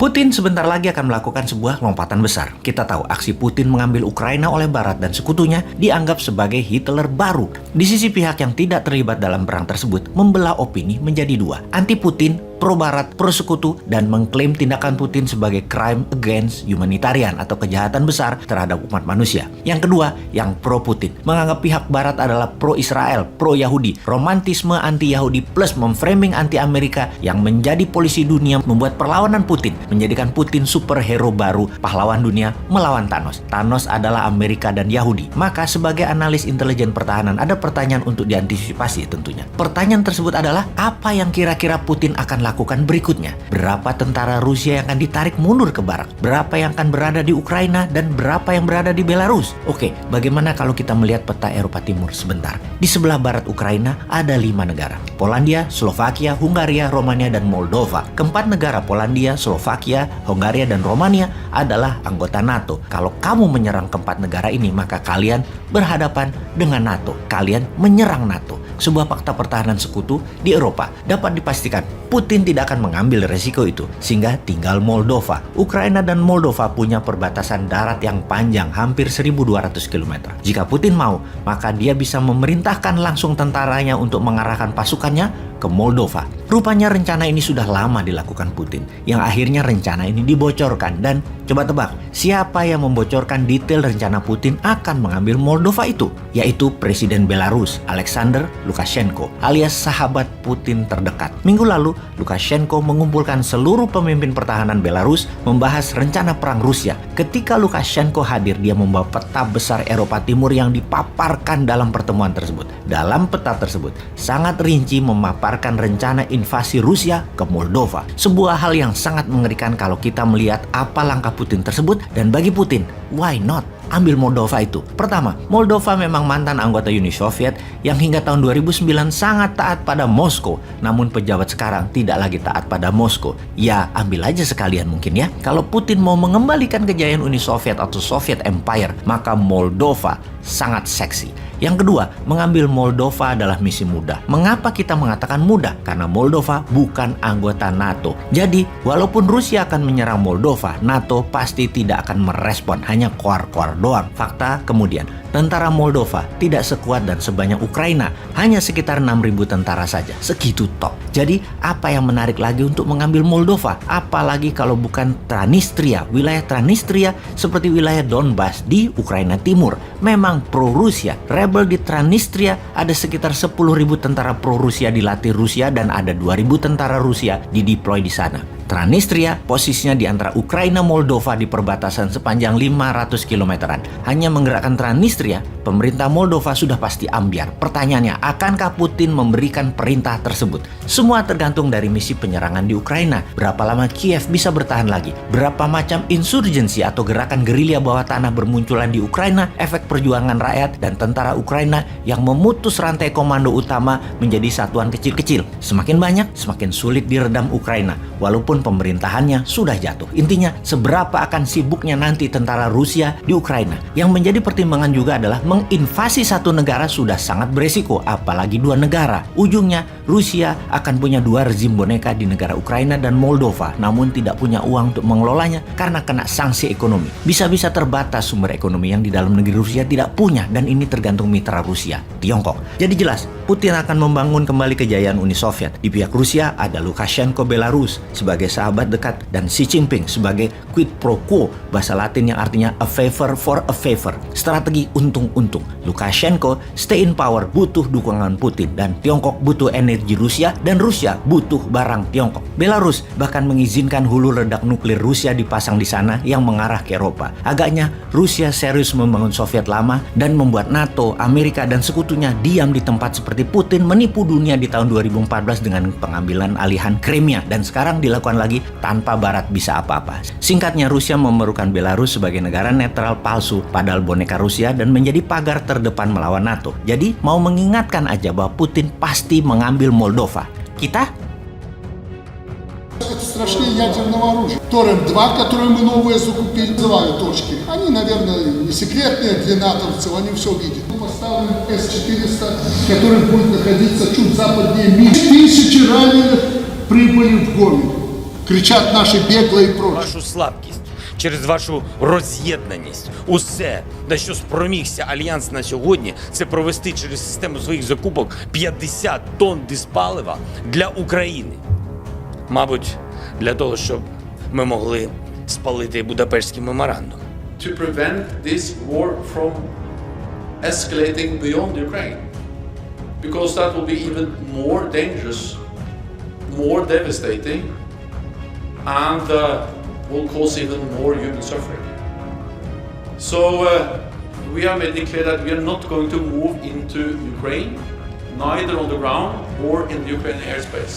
Putin sebentar lagi akan melakukan sebuah lompatan besar. Kita tahu aksi Putin mengambil Ukraina oleh Barat dan sekutunya dianggap sebagai Hitler baru. Di sisi pihak yang tidak terlibat dalam perang tersebut membelah opini menjadi dua. Anti Putin, pro Barat, pro sekutu, dan mengklaim tindakan Putin sebagai crime against humanitarian atau kejahatan besar terhadap umat manusia. Yang kedua, yang pro Putin, menganggap pihak Barat adalah pro Israel, pro Yahudi, romantisme anti Yahudi plus memframing anti Amerika yang menjadi polisi dunia membuat perlawanan Putin, menjadikan Putin superhero baru, pahlawan dunia melawan Thanos. Thanos adalah Amerika dan Yahudi. Maka sebagai analis intelijen pertahanan ada pertanyaan untuk diantisipasi tentunya. Pertanyaan tersebut adalah apa yang kira-kira Putin akan lakukan berikutnya? Berapa tentara Rusia yang akan ditarik mundur ke barat? Berapa yang akan berada di Ukraina dan berapa yang berada di Belarus? Oke, bagaimana kalau kita melihat peta Eropa Timur sebentar? Di sebelah barat Ukraina ada 5 negara. Polandia, Slovakia, Hungaria, Romania, dan Moldova. Keempat negara Polandia, Slovakia, Hungaria, dan Romania adalah anggota NATO. Kalau kamu menyerang keempat negara ini, maka kalian berhadapan dengan NATO. Kalian menyerang NATO. Sebuah fakta pertahanan sekutu di Eropa. Dapat dipastikan Putin tidak akan mengambil resiko itu, sehingga tinggal Moldova. Ukraina dan Moldova punya perbatasan darat yang panjang, hampir 1.200 km. Jika Putin mau, maka dia bisa memerintahkan langsung tentaranya untuk mengarahkan pasukannya ke Moldova. Rupanya rencana ini sudah lama dilakukan Putin, yang akhirnya rencana ini dibocorkan. Dan coba tebak, siapa yang membocorkan detail rencana Putin akan mengambil Moldova itu? Yaitu Presiden Belarus, Alexander Lukashenko, alias sahabat Putin terdekat. Minggu lalu, Lukashenko mengumpulkan seluruh pemimpin pertahanan Belarus membahas rencana perang Rusia. Ketika Lukashenko hadir, dia membawa peta besar Eropa Timur yang dipaparkan dalam pertemuan tersebut. Dalam peta tersebut, sangat rinci memaparkan rencana invasi Rusia ke Moldova. Sebuah hal yang sangat mengerikan kalau kita melihat apa langkah Putin tersebut. Dan bagi Putin, why not? Ambil Moldova itu. Pertama, Moldova memang mantan anggota Uni Soviet yang hingga tahun 2009 sangat taat pada Moskow. Namun pejabat sekarang tidak lagi taat pada Moskow. Ya, ambil aja sekalian mungkin ya. Kalau Putin mau mengembalikan kejayaan Uni Soviet atau Soviet Empire, maka Moldova sangat seksi. Yang kedua, mengambil Moldova adalah misi mudah. Mengapa kita mengatakan mudah? Karena Moldova bukan anggota NATO. Jadi, walaupun Rusia akan menyerang Moldova, NATO pasti tidak akan merespon, hanya koar-koar doang. Fakta kemudian, tentara Moldova tidak sekuat dan sebanyak Ukraina, hanya sekitar 6.000 tentara saja. Segitu top. Jadi, apa yang menarik lagi untuk mengambil Moldova? Apalagi kalau bukan Transnistria. Wilayah Transnistria seperti wilayah Donbas di Ukraina Timur memang pro-Rusia. Rebel di Transnistria ada sekitar 10.000 tentara pro-Rusia dilatih Rusia dan ada 2.000 tentara Rusia dideploy di sana. Transnistria posisinya di antara Ukraina Moldova di perbatasan sepanjang 500 kilometeran. Hanya menggerakkan Transnistria, pemerintah Moldova sudah pasti ambyar. Pertanyaannya, akankah Putin memberikan perintah tersebut? Semua tergantung dari misi penyerangan di Ukraina. Berapa lama Kiev bisa bertahan lagi? Berapa macam insurgensi atau gerakan gerilya bawah tanah bermunculan di Ukraina? Efek perjuangan rakyat dan tentara Ukraina yang memutus rantai komando utama menjadi satuan kecil-kecil. Semakin banyak, semakin sulit diredam Ukraina. Walaupun pemerintahannya sudah jatuh. Intinya, seberapa akan sibuknya nanti tentara Rusia di Ukraina. Yang menjadi pertimbangan juga adalah menginvasi satu negara sudah sangat beresiko, apalagi 2 negara. Ujungnya, Rusia akan punya 2 rezim boneka di negara Ukraina dan Moldova, namun tidak punya uang untuk mengelolanya karena kena sanksi ekonomi. Bisa-bisa terbatas sumber ekonomi yang di dalam negeri Rusia tidak punya, dan ini tergantung mitra Rusia, Tiongkok. Jadi jelas, Putin akan membangun kembali kejayaan Uni Soviet. Di pihak Rusia ada Lukashenko Belarus sebagai sahabat dekat dan Xi Jinping sebagai quid pro quo, bahasa Latin yang artinya a favor for a favor, strategi untung-untung. Lukashenko stay in power butuh dukungan Putin, dan Tiongkok butuh energi Rusia dan Rusia butuh barang Tiongkok. Belarus bahkan mengizinkan hulu ledak nuklir Rusia dipasang di sana yang mengarah ke Eropa. Agaknya Rusia serius membangun Soviet lama dan membuat NATO, Amerika dan sekutunya diam di tempat seperti Putin menipu dunia di tahun 2014 dengan pengambilan alihan Crimea, dan sekarang dilakukan lagi tanpa Barat bisa apa-apa. Singkatnya, Rusia memerlukan Belarus sebagai negara netral palsu padahal boneka Rusia dan menjadi pagar terdepan melawan NATO. Jadi mau mengingatkan aja bahwa Putin pasti mengambil Moldova. Kita страшнее ядерного оружия. Торрент-2, которые мы новые закупили, называют точки. Они, наверное, не секретные для натовцев, они все видят. Мы поставим С-400, который будет находиться чуть западнее Минска. 1000 раненых прибыли в Гомель. кричат наши беглые и прочее. Вашу слабкість, через вашу роз'єднаність. Усе, на що спромігся Альянс на сьогодні, це провести через систему своїх закупок 50 тонн диспалива для України. Мабуть, для того, щоб ми могли спалити Будапештський меморандум. To prevent this war from escalating beyond Ukraine. Because that will be even more dangerous, more devastating, and will cause even more human suffering. So we have made it clear that we are not going to move into Ukraine, neither on the ground or in the Ukrainian airspace.